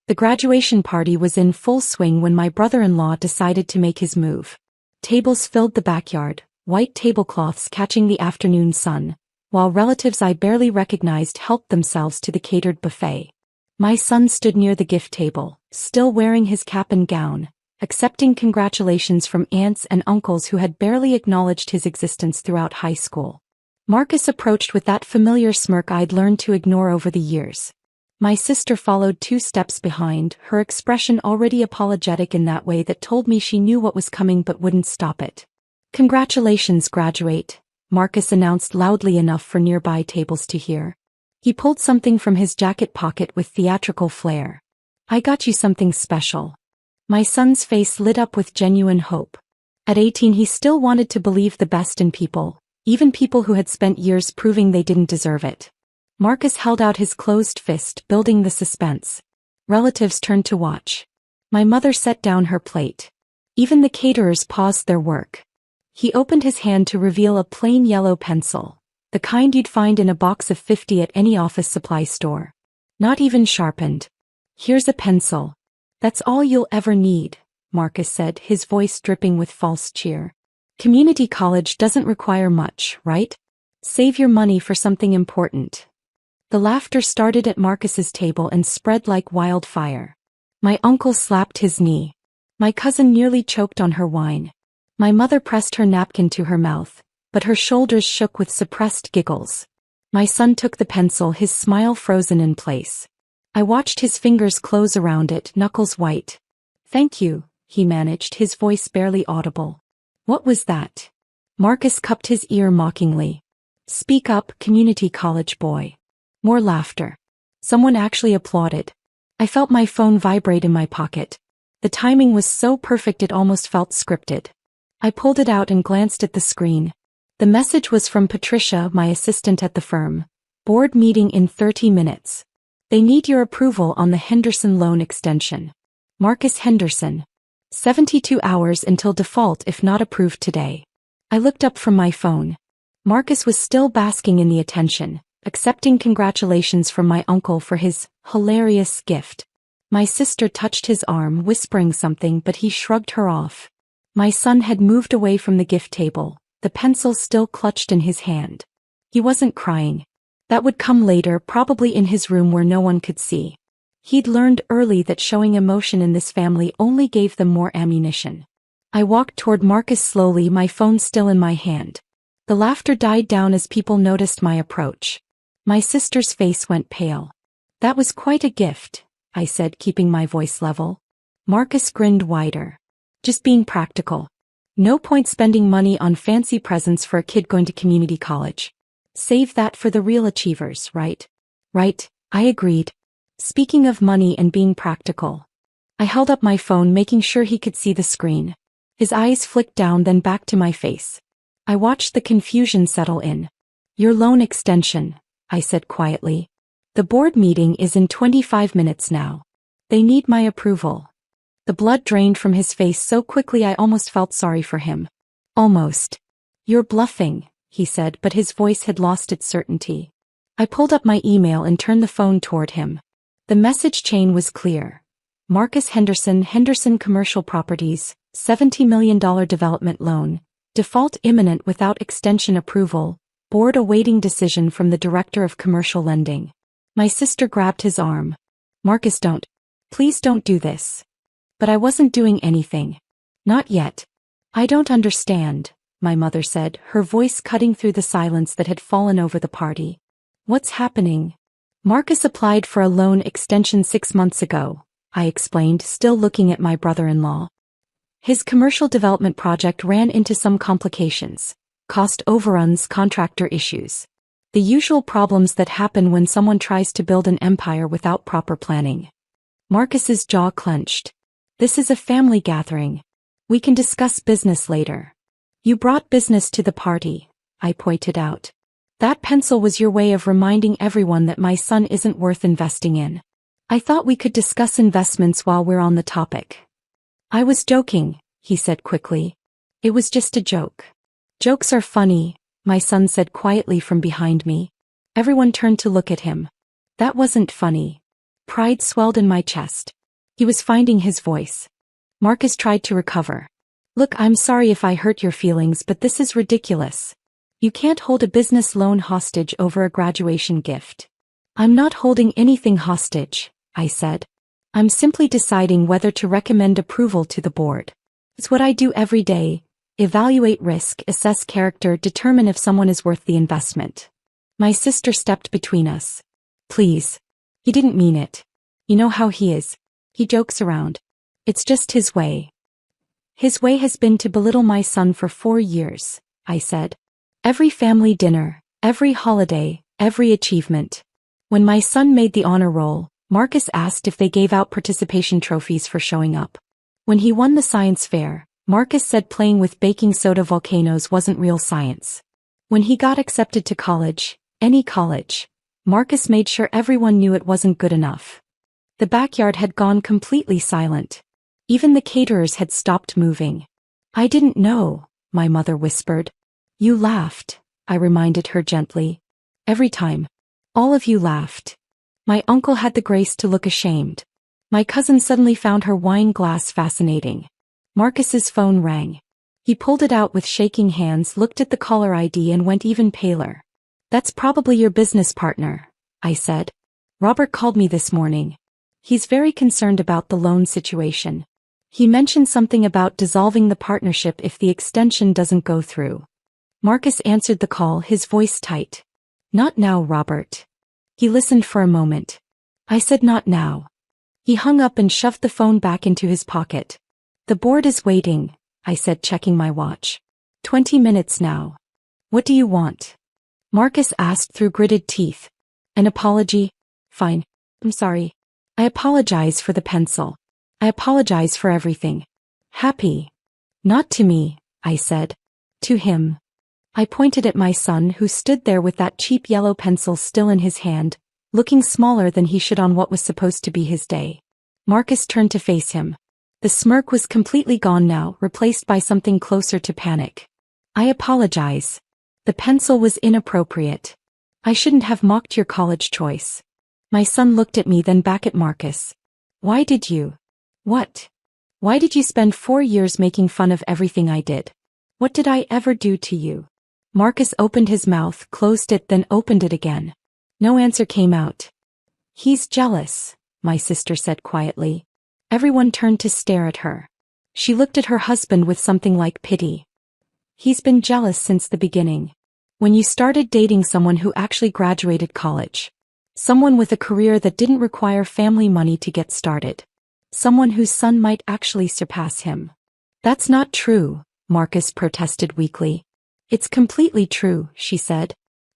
The graduation party was in full swing when my brother-in-law decided to make his move. Tables filled the backyard, white tablecloths catching the afternoon sun, while relatives I barely recognized helped themselves to the catered buffet. My son stood near the gift table, still wearing his cap and gown, accepting congratulations from aunts and uncles who had barely acknowledged his existence throughout high school. Marcus approached with that familiar smirk I'd learned to ignore over the years. My sister followed 2 steps behind, her expression already apologetic in that way that told me she knew what was coming but wouldn't stop it. "Congratulations, graduate," Marcus announced loudly enough for nearby tables to hear. He pulled something from his jacket pocket with theatrical flair. "I got you something special." My son's face lit up with genuine hope. At 18 he still wanted to believe the best in people, even people who had spent years proving they didn't deserve it. Marcus held out his closed fist, building the suspense. Relatives turned to watch. My mother set down her plate. Even the caterers paused their work. He opened his hand to reveal a plain yellow pencil, the kind you'd find in a box of 50 at any office supply store. Not even sharpened. "Here's a pencil. That's all you'll ever need," Marcus said, his voice dripping with false cheer. "Community college doesn't require much, right? Save your money for something important." The laughter started at Marcus's table and spread like wildfire. My uncle slapped his knee. My cousin nearly choked on her wine. My mother pressed her napkin to her mouth, but her shoulders shook with suppressed giggles. My son took the pencil, his smile frozen in place. I watched his fingers close around it, knuckles white. "Thank you," he managed, his voice barely audible. "What was that?" Marcus cupped his ear mockingly. "Speak up, community college boy." More laughter. Someone actually applauded. I felt my phone vibrate in my pocket. The timing was so perfect it almost felt scripted. I pulled it out and glanced at the screen. The message was from Patricia, my assistant at the firm. "Board meeting in 30 minutes. They need your approval on the Henderson loan extension. Marcus Henderson. 72 hours until default if not approved today." I looked up from my phone. Marcus was still basking in the attention, accepting congratulations from my uncle for his hilarious gift. My sister touched his arm, whispering something, but he shrugged her off. My son had moved away from the gift table, the pencil still clutched in his hand. He wasn't crying. That would come later, probably in his room where no one could see. He'd learned early that showing emotion in this family only gave them more ammunition. I walked toward Marcus slowly, my phone still in my hand. The laughter died down as people noticed my approach. My sister's face went pale. "That was quite a gift," I said, keeping my voice level. Marcus grinned wider. "Just being practical. No point spending money on fancy presents for a kid going to community college. Save that for the real achievers, right?" "Right," I agreed. Speaking of money and being practical. I held up my phone, making sure he could see the screen. His eyes flicked down, then back to my face. I watched the confusion settle in. "Your loan extension," I said quietly. "The board meeting is in 25 minutes now. They need my approval." The blood drained from his face so quickly I almost felt sorry for him. "Almost. You're bluffing," he said, but his voice had lost its certainty. I pulled up my email and turned the phone toward him. The message chain was clear. Marcus Henderson, Henderson Commercial Properties, $70 million development loan, default imminent without extension approval, board awaiting decision from the Director of Commercial Lending. My sister grabbed his arm. "Marcus, don't. Please don't do this." But I wasn't doing anything. "Not yet." "I don't understand," my mother said, her voice cutting through the silence that had fallen over the party. "What's happening?" "Marcus applied for a loan extension 6 months ago," I explained, still looking at my brother-in-law. "His commercial development project ran into some complications. Cost overruns, contractor issues. The usual problems that happen when someone tries to build an empire without proper planning." Marcus's jaw clenched. "This is a family gathering. We can discuss business later." "You brought business to the party," I pointed out. "That pencil was your way of reminding everyone that my son isn't worth investing in. I thought we could discuss investments while we're on the topic." "I was joking," he said quickly. "It was just a joke." "Jokes are funny," my son said quietly from behind me. Everyone turned to look at him. "That wasn't funny." Pride swelled in my chest. He was finding his voice. Marcus tried to recover. Look, I'm sorry if I hurt your feelings, but this is ridiculous. You can't hold a business loan hostage over a graduation gift. I'm not holding anything hostage, I said. I'm simply deciding whether to recommend approval to the board. It's what I do every day. Evaluate risk, assess character, determine if someone is worth the investment. My sister stepped between us. Please. He didn't mean it. You know how he is. He jokes around. It's just his way. His way has been to belittle my son for 4 years, I said. Every family dinner, every holiday, every achievement. When my son made the honor roll, Marcus asked if they gave out participation trophies for showing up. When he won the science fair, Marcus said playing with baking soda volcanoes wasn't real science. When he got accepted to college, any college, Marcus made sure everyone knew it wasn't good enough. The backyard had gone completely silent. Even the caterers had stopped moving. I didn't know, my mother whispered. You laughed, I reminded her gently. Every time. All of you laughed. My uncle had the grace to look ashamed. My cousin suddenly found her wine glass fascinating. Marcus's phone rang. He pulled it out with shaking hands, looked at the caller ID and went even paler. That's probably your business partner, I said. Robert called me this morning. He's very concerned about the loan situation. He mentioned something about dissolving the partnership if the extension doesn't go through. Marcus answered the call, his voice tight. Not now, Robert. He listened for a moment. I said not now. He hung up and shoved the phone back into his pocket. The board is waiting, I said, checking my watch. 20 minutes now. What do you want? Marcus asked through gritted teeth. An apology? Fine. I'm sorry. I apologize for the pencil. I apologize for everything. Happy. Not to me, I said. To him. I pointed at my son, who stood there with that cheap yellow pencil still in his hand, looking smaller than he should on what was supposed to be his day. Marcus turned to face him. The smirk was completely gone now, replaced by something closer to panic. I apologize. The pencil was inappropriate. I shouldn't have mocked your college choice. My son looked at me, then back at Marcus. Why did you? What? Why did you spend 4 years making fun of everything I did? What did I ever do to you? Marcus opened his mouth, closed it, then opened it again. No answer came out. He's jealous, my sister said quietly. Everyone turned to stare at her. She looked at her husband with something like pity. He's been jealous since the beginning. When you started dating someone who actually graduated college. Someone with a career that didn't require family money to get started. Someone whose son might actually surpass him. That's not true, Marcus protested weakly. It's completely true, she said.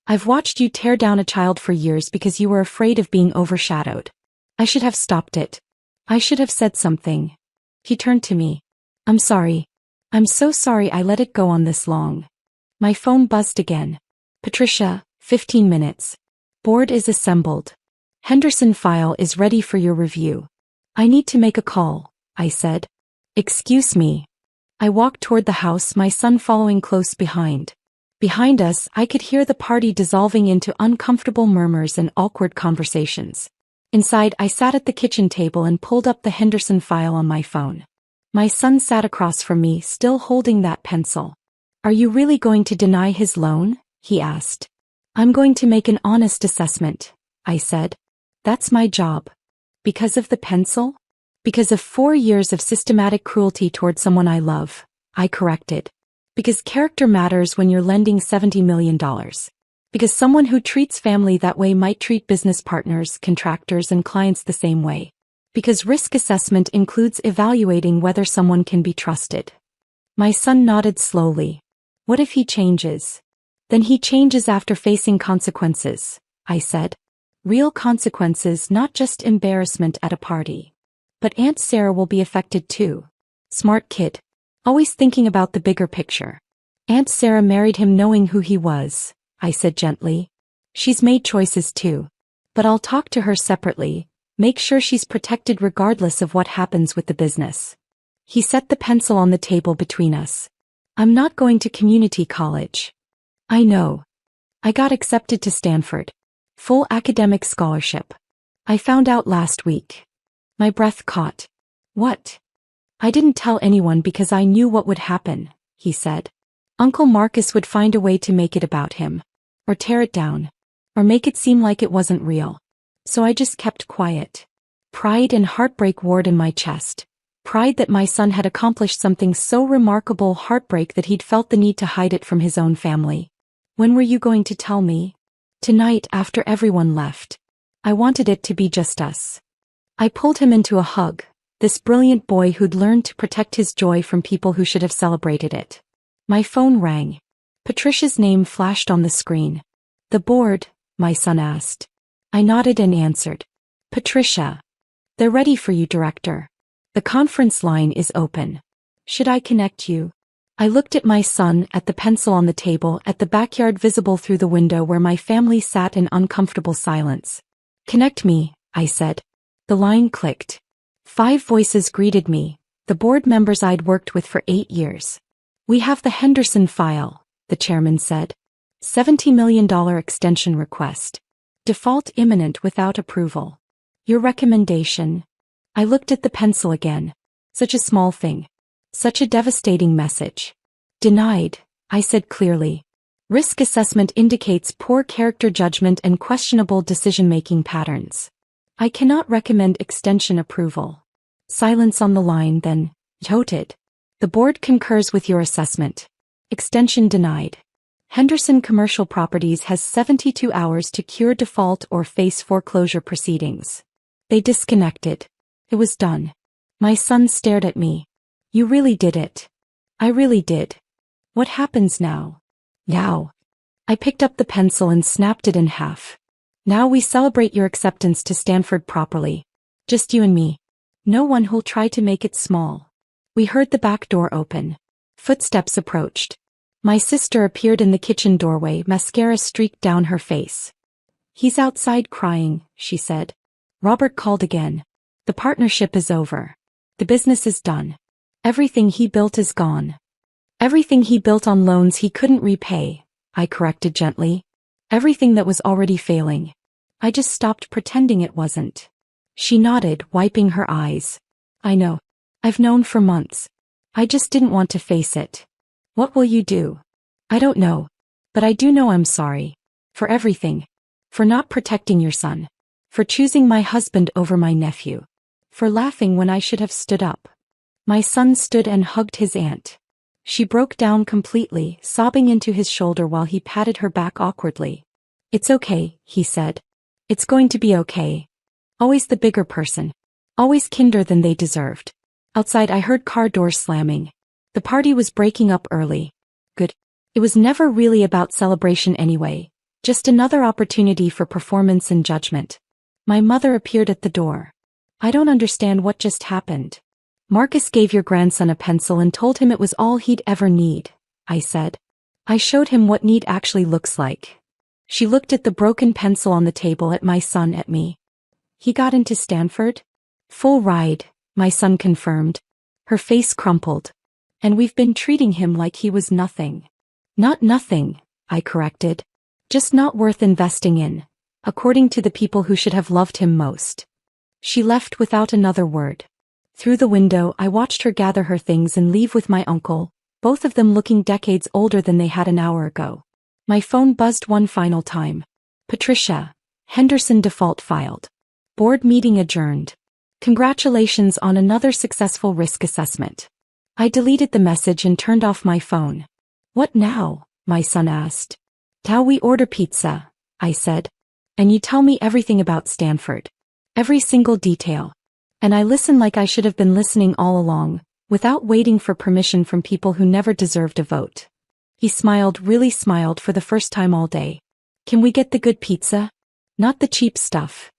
I've watched you tear down a child for years because you were afraid of being overshadowed. I should have stopped it. I should have said something. He turned to me. I'm sorry. I'm so sorry I let it go on this long. My phone buzzed again. Patricia, 15 minutes. Board is assembled. Henderson file is ready for your review. I need to make a call, I said. Excuse me. I walked toward the house, my son following close behind. Behind us, I could hear the party dissolving into uncomfortable murmurs and awkward conversations. Inside, I sat at the kitchen table and pulled up the Henderson file on my phone. My son sat across from me, still holding that pencil. Are you really going to deny his loan? He asked. I'm going to make an honest assessment, I said. That's my job. Because of the pencil? Because of 4 years of systematic cruelty toward someone I love, I corrected. Because character matters when you're lending $70 million. Because someone who treats family that way might treat business partners, contractors, and clients the same way. Because risk assessment includes evaluating whether someone can be trusted. My son nodded slowly. What if he changes? Then he changes after facing consequences, I said. Real consequences, not just embarrassment at a party. But Aunt Sarah will be affected too. Smart kid. Always thinking about the bigger picture. Aunt Sarah married him knowing who he was, I said gently. She's made choices too. But I'll talk to her separately, make sure she's protected regardless of what happens with the business. He set the pencil on the table between us. I'm not going to community college. I know. I got accepted to Stanford. Full academic scholarship. I found out last week. My breath caught. What? I didn't tell anyone because I knew what would happen, he said. Uncle Marcus would find a way to make it about him. Or tear it down. Or make it seem like it wasn't real. So I just kept quiet. Pride and heartbreak warred in my chest. Pride that my son had accomplished something so remarkable, heartbreak that he'd felt the need to hide it from his own family. When were you going to tell me? Tonight, after everyone left. I wanted it to be just us. I pulled him into a hug, this brilliant boy who'd learned to protect his joy from people who should have celebrated it. My phone rang. Patricia's name flashed on the screen. The board, my son asked. I nodded and answered. Patricia. They're ready for you, Director. The conference line is open. Should I connect you? I looked at my son, at the pencil on the table, at the backyard visible through the window where my family sat in uncomfortable silence. Connect me, I said. The line clicked. 5 voices greeted me, the board members I'd worked with for 8 years. We have the Henderson file, the chairman said. $70 million extension request. Default imminent without approval. Your recommendation? I looked at the pencil again. Such a small thing. Such a devastating message. Denied, I said clearly. Risk assessment indicates poor character judgment and questionable decision-making patterns. I cannot recommend extension approval. Silence on the line, then. Noted. The board concurs with your assessment. Extension denied. Henderson Commercial Properties has 72 hours to cure default or face foreclosure proceedings. They disconnected. It was done. My son stared at me. You really did it. I really did. What happens now? Now. I picked up the pencil and snapped it in half. Now we celebrate your acceptance to Stanford properly. Just you and me. No one who'll try to make it small. We heard the back door open. Footsteps approached. My sister appeared in the kitchen doorway, mascara streaked down her face. He's outside crying, she said. Robert called again. The partnership is over. The business is done. Everything he built is gone. Everything he built on loans he couldn't repay, I corrected gently. Everything that was already failing. I just stopped pretending it wasn't. She nodded, wiping her eyes. I know. I've known for months. I just didn't want to face it. What will you do? I don't know. But I do know I'm sorry. For everything. For not protecting your son. For choosing my husband over my nephew. For laughing when I should have stood up. My son stood and hugged his aunt. She broke down completely, sobbing into his shoulder while he patted her back awkwardly. It's okay, he said. It's going to be okay. Always the bigger person. Always kinder than they deserved. Outside I heard car doors slamming. The party was breaking up early. Good. It was never really about celebration anyway. Just another opportunity for performance and judgment. My mother appeared at the door. I don't understand what just happened. Marcus gave your grandson a pencil and told him it was all he'd ever need, I said. I showed him what need actually looks like. She looked at the broken pencil on the table, at my son, at me. He got into Stanford? Full ride, my son confirmed. Her face crumpled. And we've been treating him like he was nothing. Not nothing, I corrected. Just not worth investing in, according to the people who should have loved him most. She left without another word. Through the window I watched her gather her things and leave with my uncle, both of them looking decades older than they had an hour ago. My phone buzzed one final time. Patricia. Henderson default filed. Board meeting adjourned. Congratulations on another successful risk assessment. I deleted the message and turned off my phone. What now? My son asked. How we order pizza, I said. And you tell me everything about Stanford. Every single detail. And I listen like I should have been listening all along, without waiting for permission from people who never deserved a vote. He smiled, really smiled for the first time all day. Can we get the good pizza? Not the cheap stuff.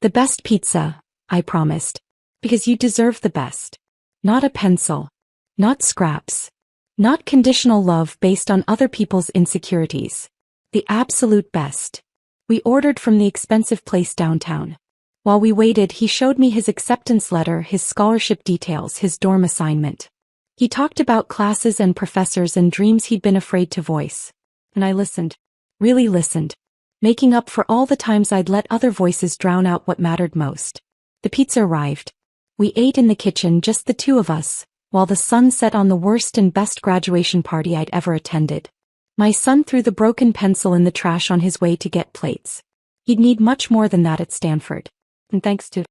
The best pizza, I promised. Because you deserve the best. Not a pencil. Not scraps. Not conditional love based on other people's insecurities. The absolute best. We ordered from the expensive place downtown. While we waited, he showed me his acceptance letter, his scholarship details, his dorm assignment. He talked about classes and professors and dreams he'd been afraid to voice. And I listened. Really listened. making up for all the times I'd let other voices drown out what mattered most. The pizza arrived. We ate in the kitchen, just the two of us, while the sun set on the worst and best graduation party I'd ever attended. My son threw the broken pencil in the trash on his way to get plates. He'd need much more than that at Stanford. And thanks to